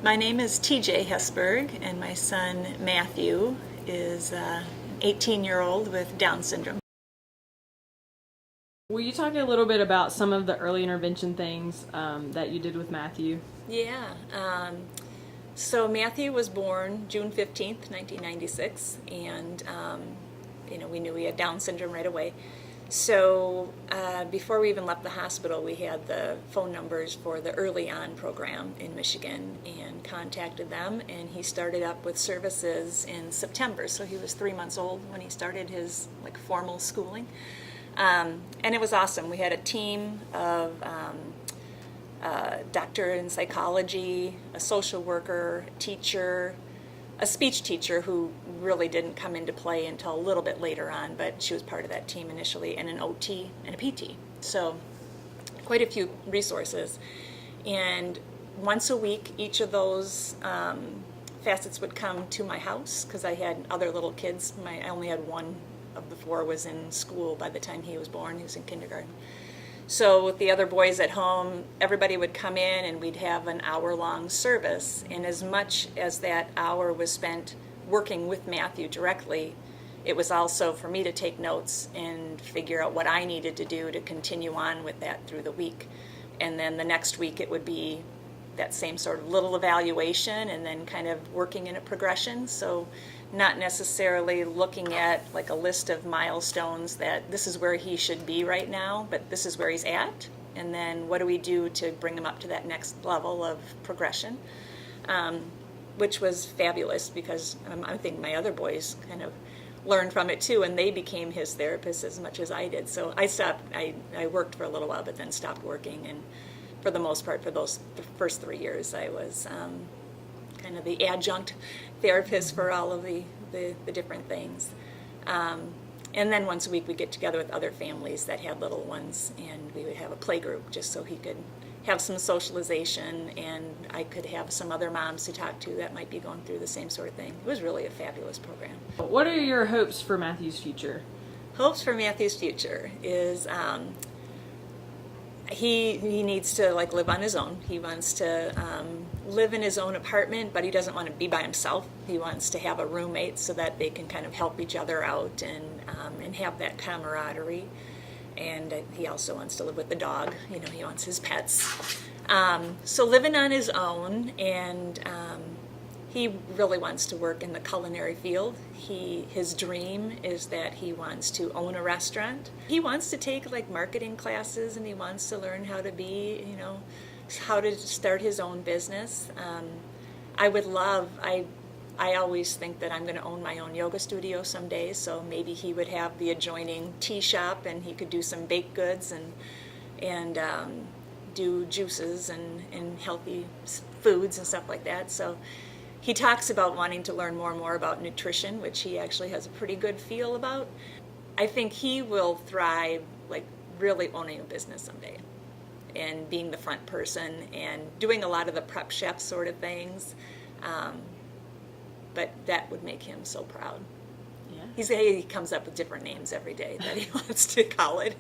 My name is TJ Hesberg, and my son Matthew is an 18-year-old with Down syndrome. Will you talk a little bit about some of the early intervention things that you did with Matthew? Yeah. So Matthew was born June 15th, 1996, and we knew he had Down syndrome right away. So before we even left the hospital, we had the phone numbers for the Early On program in Michigan and contacted them, and he started up with services in September. So he was 3 months old when he started his formal schooling. And it was awesome. We had a team of doctor in psychology, a social worker, a teacher, a speech teacher who really didn't come into play until a little bit later on, but she was part of that team initially, and an OT and a PT. So quite a few resources. And once a week, each of those facets would come to my house because I had other little kids. I only had one of the four was in school by the time he was born. He was in kindergarten. So with the other boys at home, everybody would come in and we'd have an hour-long service. And as much as that hour was spent working with Matthew directly, it was also for me to take notes and figure out what I needed to do to continue on with that through the week. And then the next week it would be that same sort of little evaluation and then kind of working in a progression. So not necessarily looking at like a list of milestones that this is where he should be right now, but this is where he's at. And then what do we do to bring him up to that next level of progression? Which was fabulous because I think my other boys kind of learned from it too, and they became his therapists as much as I did. So I stopped, I worked for a little while, but then stopped working. And for the most part, for the first 3 years, I was kind of the adjunct therapist for all of the different things. And then once a week we'd get together with other families that had little ones, and we would have a play group just so he could have some socialization, and I could have some other moms to talk to that might be going through the same sort of thing. It was really a fabulous program. What are your hopes for Matthew's future? Hopes for Matthew's future is he needs to live on his own. He wants to live in his own apartment, but he doesn't want to be by himself. He wants to have a roommate so that they can kind of help each other out and have that camaraderie. And he also wants to live with the dog. He wants his pets. So living on his own, and he really wants to work in the culinary field. His dream is that he wants to own a restaurant. He wants to take marketing classes, and he wants to learn how to be, how to start his own business. I always think that I'm going to own my own yoga studio someday, so maybe he would have the adjoining tea shop, and he could do some baked goods and do juices and healthy foods and stuff like that. So he talks about wanting to learn more and more about nutrition, which he actually has a pretty good feel about. I think he will thrive really owning a business someday and being the front person and doing a lot of the prep chef sort of things. But that would make him so proud. Yeah. He comes up with different names every day that he wants to call it.